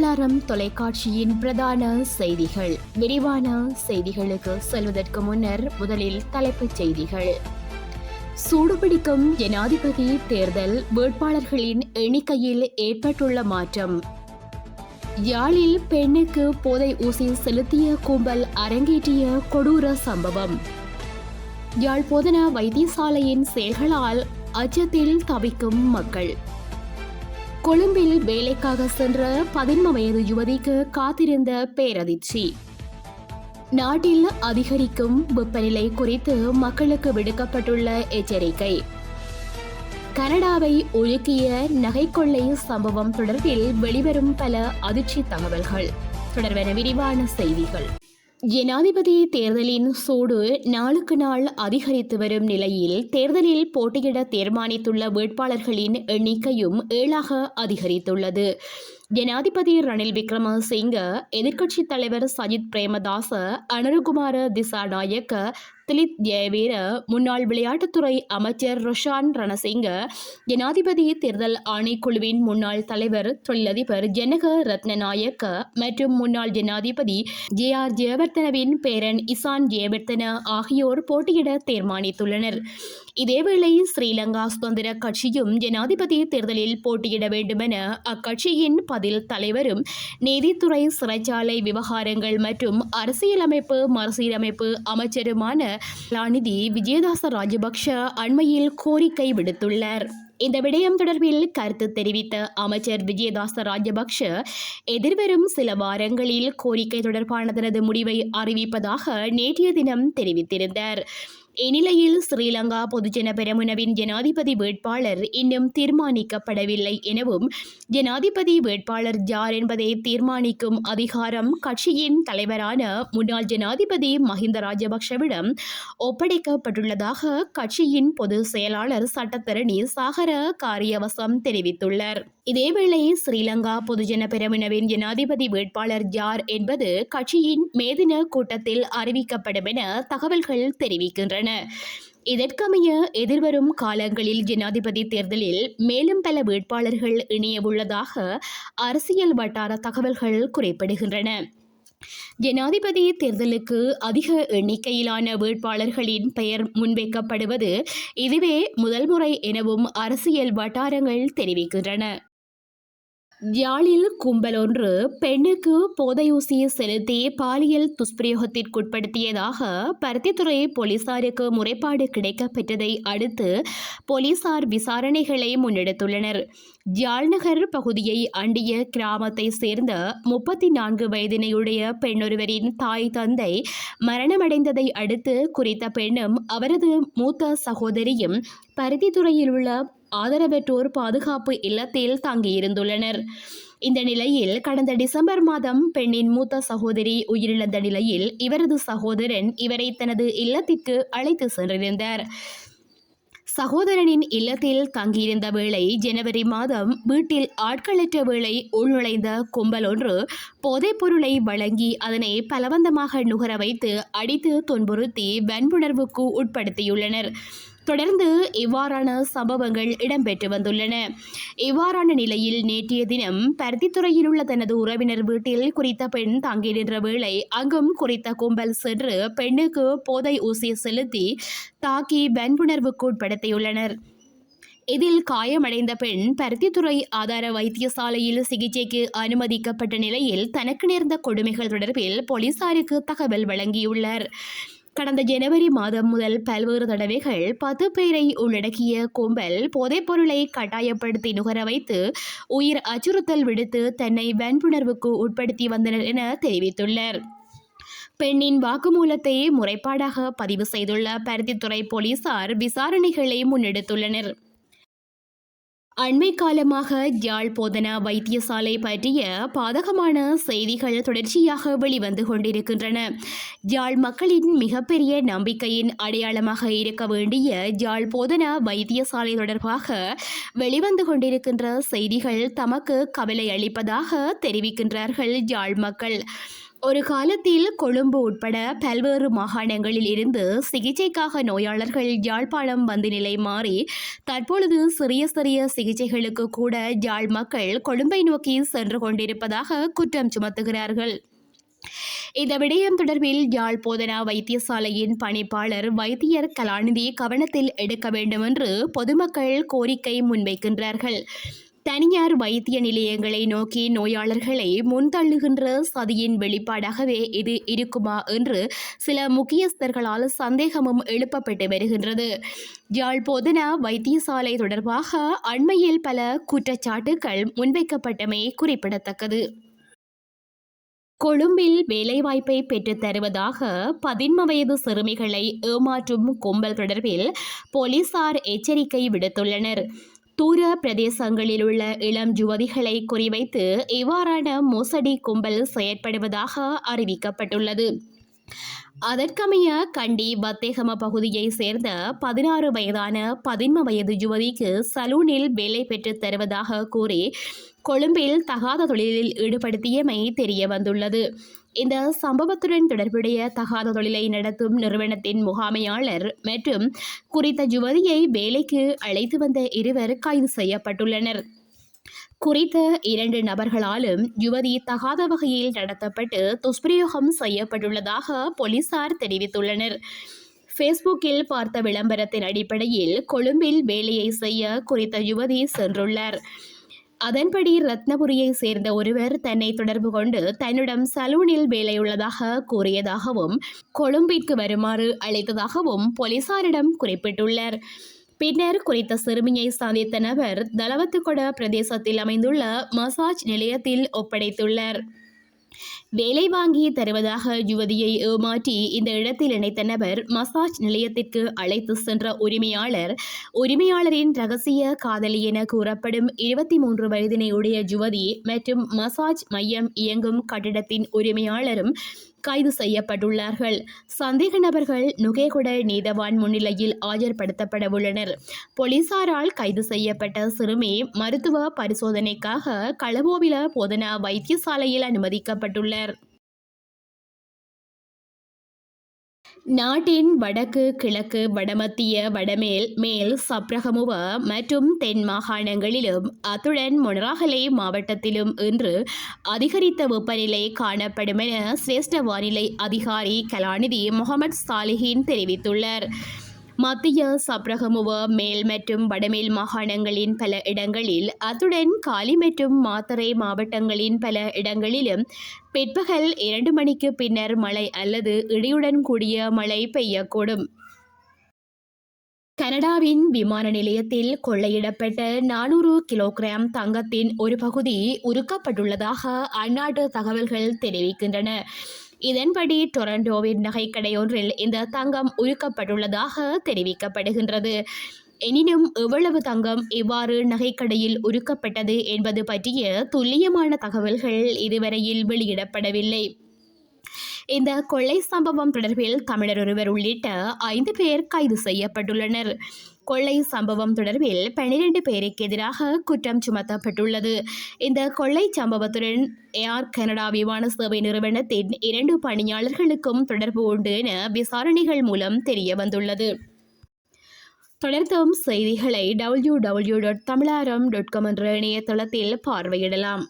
ஆதாரம் தொலைக்காட்சியின் பிரதான செய்திகள். விரிவான செய்திகளுக்கு செல்வதற்கு முன்னர் முதலில் தலைப்புச் செய்திகள். சூடுபிடிக்கும் ஜனாதிபதி தேர்தல் வேட்பாளர்களின் எண்ணிக்கையில் ஏற்பட்டுள்ள மாற்றம். யாழில் பெண்ணுக்கு போதை ஊசி செலுத்திய கும்பல் அரங்கேற்றிய கொடூர சம்பவம். யாழ் போதனா வைத்தியசாலையின் செயல்களால் அச்சத்தில் தவிக்கும் மக்கள். கொழும்பில் வேலைக்காக சென்ற 11 வயது யுவதிக்கு காத்திருந்த பேரதிர்ச்சி. நாட்டில் அதிகரிக்கும் வெப்பநிலை குறித்து மக்களுக்கு விடுக்கப்பட்டுள்ள எச்சரிக்கை. கனடாவை உலுக்கிய நகைக்கொள்ளை சம்பவம் தொடர்பில் வெளிவரும் பல அதிர்ச்சி தகவல்கள். தொடர்பான விரிவான செய்திகள். ஜனாதிபதி தேர்தலின் சூடு நாளுக்கு நாள் அதிகரித்து வரும் நிலையில் தேர்தலில் போட்டியிட தீர்மானித்துள்ள வேட்பாளர்களின் எண்ணிக்கையும் 7ஆக அதிகரித்துள்ளது. ஜனாதிபதி ரணில் விக்ரமசிங்க, எதிர்க்கட்சித் தலைவர் சஜித் பிரேமதாச, அனுருகுமார திசாநாயக்க, திலித் ஜெயவீர, முன்னாள் விளையாட்டுத்துறை அமைச்சர் ரோஷான் ரணசிங்க, ஜனாதிபதி தேர்தல் ஆணைக்குழுவின் முன்னாள் தலைவர் தொழிலதிபர் ஜனக ரத்னநாயக்க மற்றும் முன்னாள் ஜனாதிபதி ஜே.ஆர். ஜெயவர்தனவின் பேரன் இசான் ஜெயவர்தன ஆகியோர் போட்டியிட தீர்மானித்துள்ளனர். இதேவேளை ஸ்ரீலங்கா சுதந்திர கட்சியும் ஜனாதிபதி தேர்தலில் போட்டியிட வேண்டுமென அக்கட்சியின் பதில் தலைவரும் நீதித்துறை, சிறைச்சாலை விவகாரங்கள் மற்றும் அரசியலமைப்பு மறுசீரமைப்பு அமைச்சருமான கலாநிதி விஜயதாச ராஜபக்ஷ அண்மையில் கோரிக்கை விடுத்துள்ளார். இந்த விடயம் தொடர்பில் கருத்து தெரிவித்த அமைச்சர் விஜயதாச ராஜபக்ஷ, எதிர்வரும் சில வாரங்களில் கோரிக்கை தொடர்பான தனது முடிவை அறிவிப்பதாக நேற்றைய தினம் தெரிவித்திருந்தார். இந்நிலையில் ஸ்ரீலங்கா பொதுஜன பெரமுனவின் ஜனாதிபதி வேட்பாளர் இன்னும் தீர்மானிக்கப்படவில்லை எனவும், ஜனாதிபதி வேட்பாளர் யார் என்பதை தீர்மானிக்கும் அதிகாரம் கட்சியின் தலைவரான முன்னாள் ஜனாதிபதி மஹிந்த ராஜபக்ஷவிடம் ஒப்படைக்கப்பட்டுள்ளதாக கட்சியின் பொதுச் செயலாளர் சட்டத்தரணி சாகர காரியவசம் தெரிவித்துள்ளார். இதேவேளை ஸ்ரீலங்கா பொதுஜன பெரமுனவின் ஜனாதிபதி வேட்பாளர் யார் என்பது கட்சியின் மேதின கூட்டத்தில் அறிவிக்கப்படும் என தகவல்கள் தெரிவிக்கின்றன. இதற்கமைய எதிர்வரும் காலங்களில் ஜனாதிபதி தேர்தலில் மேலும் பல வேட்பாளர்கள் இணையவுள்ளதாக அரசியல் வட்டார தகவல்கள் குறிப்பிடுகின்றன. ஜனாதிபதி தேர்தலுக்கு அதிக எண்ணிக்கையிலான வேட்பாளர்களின் பெயர் முன்வைக்கப்படுவது இதுவே முதல் முறை எனவும் அரசியல் வட்டாரங்கள் தெரிவிக்கின்றன. யாழில் கும்பல் ஒன்று பெண்ணுக்கு போதையூசி செலுத்தி பாலியல் துஷ்பிரயோகத்திற்குட்படுத்தியதாக பருத்தித்துறை போலீசாருக்கு முறைப்பாடு கிடைக்கப்பெற்றதை அடுத்து போலீசார் விசாரணைகளை முன்னெடுத்துள்ளனர். யாழ்நகர் பகுதியை அண்டிய கிராமத்தை சேர்ந்த 34 வயதினையுடைய பெண்ணொருவரின் தாய் தந்தை மரணமடைந்ததை அடுத்து குறித்த பெண்ணும் அவரது மூத்த சகோதரியும் பருத்தித்துறையில் உள்ள ஆதரவற்றோர் பாதுகாப்பு இல்லத்தில் தங்கியிருந்துள்ளனர். இந்த நிலையில் கடந்த டிசம்பர் மாதம் பெண்ணின் மூத்த சகோதரி உயிரிழந்த நிலையில் இவரது சகோதரன் இவரை தனது இல்லத்திற்கு அழைத்து சென்றிருந்தார். சகோதரனின் இல்லத்தில் தங்கியிருந்த வேளை ஜனவரி மாதம் வீட்டில் ஆட்களற்ற வேளை உள்நுழைந்த கும்பல் ஒன்று போதைப் பொருளை வழங்கி அதனை பலவந்தமாக நுகர வைத்து அடித்து துன்புறுத்தி வன்புணர்வுக்கு உட்படுத்தியுள்ளனர். தொடர்ந்து இவ்வாறான சம்பவங்கள் இடம்பெற்று வந்துள்ளன. இவ்வாறான நிலையில் நேற்றைய தினம் பருத்தித்துறையில் உள்ள தனது உறவினர் வீட்டில் குறித்த பெண் தங்கியிருந்த வேளை அங்கும் குறித்த கும்பல் சென்று பெண்ணுக்கு போதை ஊசி செலுத்தி தாக்கி வன்புணர்வுக்கு உட்படுத்தியுள்ளனர். இதில் காயமடைந்த பெண் பருத்தித்துறை ஆதார வைத்தியசாலையில் சிகிச்சைக்கு அனுமதிக்கப்பட்ட நிலையில் தனக்கு நேர்ந்த கொடுமைகள் தொடர்பில் போலீசாருக்கு தகவல் வழங்கியுள்ளார். கடந்த ஜனவரி மாதம் முதல் பல்வேறு தடவைகள் 10 பேரை உள்ளடக்கிய கும்பல் போதைப் பொருளை கட்டாயப்படுத்தி நுகர வைத்து உயிர் அச்சுறுத்தல் விடுத்து தன்னை வன்புணர்வுக்கு உட்படுத்தி வந்தனர் என தெரிவித்துள்ளார். பெண்ணின் வாக்குமூலத்தை முறைப்பாடாக பதிவு செய்துள்ள பருத்தித்துறை போலீசார் விசாரணைகளை முன்னெடுத்துள்ளனர். அண்மை காலமாக யாழ் போதனா வைத்தியசாலை பற்றிய பாதகமான செய்திகள் தொடர்ச்சியாக வெளிவந்து கொண்டிருக்கின்றன. யாழ் மக்களின் மிகப்பெரிய நம்பிக்கையின் அடையாளமாக இருக்க வேண்டிய யாழ் போதனா வைத்தியசாலை தொடர்பாக வெளிவந்து கொண்டிருக்கின்ற செய்திகள் தமக்கு கவலை அளிப்பதாக தெரிவிக்கின்றார்கள் யாழ் மக்கள். ஒரு காலத்தில் கொழும்பு உட்பட பல்வேறு மாகாணங்களில் இருந்து சிகிச்சைக்காக நோயாளர்கள் யாழ்ப்பாணம் வந்து நிலை மாறி தற்பொழுது சிறிய சிறிய சிகிச்சைகளுக்கு கூட யாழ் மக்கள் கொழும்பை நோக்கி சென்று கொண்டிருப்பதாக குற்றம் சுமத்துகிறார்கள். இந்த விடயம் தொடர்பில் யாழ் போதனா வைத்தியசாலையின் பணிப்பாளர் வைத்தியர் கலாநிதி கவனத்தில் எடுக்க வேண்டும் என்று பொதுமக்கள் கோரிக்கை முன்வைக்கின்றார்கள். தனியார் வைத்திய நிலையங்களை நோக்கி நோயாளர்களை முன்தள்ளுகின்ற சதியின் வெளிப்பாடாகவே இது இருக்குமா என்று சில முக்கியஸ்தர்களால் சந்தேகமும் எழுப்பப்பட்டு வருகின்றது. யாழ் போதனா வைத்தியசாலை தொடர்பாக அண்மையில் பல குற்றச்சாட்டுகள் முன்வைக்கப்பட்டமை குறிப்பிடத்தக்கது. கொழும்பில் வேலைவாய்ப்பை பெற்றுத் தருவதாக 13 வயது சிறுமிகளை ஏமாற்றும் கும்பல் தொடர்பில் போலீசார் எச்சரிக்கை விடுத்துள்ளனர். தூர பிரதேசங்களில் உள்ள இளம் யுவதிகளை குறிவைத்து இவ்வாறான மோசடி கும்பல் செயற்படுவதாக அறிவிக்கப்பட்டுள்ளது. அதற்கமைய கண்டி வத்தேகம பகுதியை சேர்ந்த 16 வயதான 13 வயது யுவதிக்கு சலூனில் வேலை பெற்றுத் தருவதாக கூறி கொழும்பில் தகாத தொழிலில் ஈடுபடுத்தியமை தெரிய வந்துள்ளது. இந்த சம்பவத்துடன் தொடர்புடைய தகாத தொழிலை நடத்தும் நிறுவனத்தின் முகாமையாளர் மற்றும் குறித்த யுவதியை வேலைக்கு அழைத்து வந்த இருவர் கைது செய்யப்பட்டுள்ளனர். குறித்த 2 நபர்களாலும் யுவதி தகாத வகையில் நடத்தப்பட்டு துஷ்பிரயோகம் செய்யப்பட்டுள்ளதாக போலீசார் தெரிவித்துள்ளனர். ஃபேஸ்புக்கில் பார்த்த விளம்பரத்தின் அடிப்படையில் கொழும்பில் வேலையை செய்ய குறித்த யுவதி சென்றுள்ளார். அதன்படி ரத்னபுரியை சேர்ந்த ஒருவர் தன்னை தொடர்பு கொண்டு தன்னிடம் சலூனில் வேலையுள்ளதாக கூறியதாகவும் கொழும்பிற்கு வருமாறு அழைத்ததாகவும் போலீசாரிடம் குறிப்பிட்டுள்ளார். பின்னர் குறித்த சிறுமியை சந்தித்த நபர் தலவத்துகொட பிரதேசத்தில் அமைந்துள்ள மசாஜ் நிலையத்தில் ஒப்படைத்துள்ளார். வேலை வாங்கி தருவதாக யுவதியை ஏமாற்றி இந்த இடத்தில் இணைத்த நபர் மசாஜ் நிலையத்திற்கு அழைத்து சென்ற உரிமையாளரின் ரகசிய காதலி என கூறப்படும் 23 வயதினை உடைய யுவதி மற்றும் மசாஜ் மையம் இயங்கும் கட்டிடத்தின் உரிமையாளரும் கைது செய்யப்பட்டுள்ளார்கள். சந்தேக நபர்கள் நுகேகுட நீதவான் முன்னிலையில் ஆஜர்படுத்தப்பட உள்ளனர். போலீசாரால் கைது செய்யப்பட்ட சிறுமி மருத்துவ பரிசோதனைக்காக களபோவில போதனா வைத்தியசாலையில் அனுமதிக்கப்பட்டுள்ளார். நாட்டின் வடக்கு, கிழக்கு, வடமத்திய, வடமேல், மேல் சப்ரகமுவ மற்றும் தென் மாகாணங்களிலும் அத்துடன் மொனராகலை மாவட்டத்திலும் இன்று அதிகரித்த வெப்பநிலை காணப்படும் என சிரேஷ்ட வானிலை அதிகாரி கலாநிதி முகமது சாலிஹின் தெரிவித்துள்ளார். மத்திய சப்ரகமுவ, மேல் மற்றும் வடமேல் மாகாணங்களின் பல இடங்களில் அத்துடன் காலி மற்றும் மாத்தறை மாவட்டங்களின் பல இடங்களிலும் பிற்பகல் 2 மணிக்கு பின்னர் மழை அல்லது இடியுடன் கூடிய மழை பெய்யக்கூடும். கனடாவின் விமான நிலையத்தில் கொள்ளையிடப்பட்ட 400 கிலோகிராம் தங்கத்தின் ஒரு பகுதி உருக்கப்பட்டுள்ளதாக அந்நாட்டு தகவல்கள் தெரிவிக்கின்றன. இதன்படி டொரண்டோவின் நகைக்கடையொன்றில் இந்த தங்கம் உருக்கப்பட்டுள்ளதாக தெரிவிக்கப்படுகின்றது. எனினும் எவ்வளவு தங்கம் எவ்வாறு நகைக்கடையில் உருக்கப்பட்டது என்பது பற்றிய துல்லியமான தகவல்கள் இதுவரையில் வெளியிடப்படவில்லை. இந்த கொள்ளை சம்பவம் தொடர்பில் தமிழர் ஒருவர் உள்ளிட்ட 5 பேர் கைது செய்யப்பட்டுள்ளனர். கொள்ளை சம்பவம் தொடர்பில் 12 பேருக்கு எதிராக குற்றம் சுமத்தப்பட்டுள்ளது. இந்த கொள்ளை சம்பவத்துடன் ஏர் கனடா விமான சேவை நிறுவனத்தின் 2 பணியாளர்களுக்கும் தொடர்பு உண்டு என விசாரணைகள் மூலம் தெரிய வந்துள்ளது. தொடர்ந்தும் செய்திகளை www.tamilaram.com என்ற இணையதளத்தில் பார்வையிடலாம்.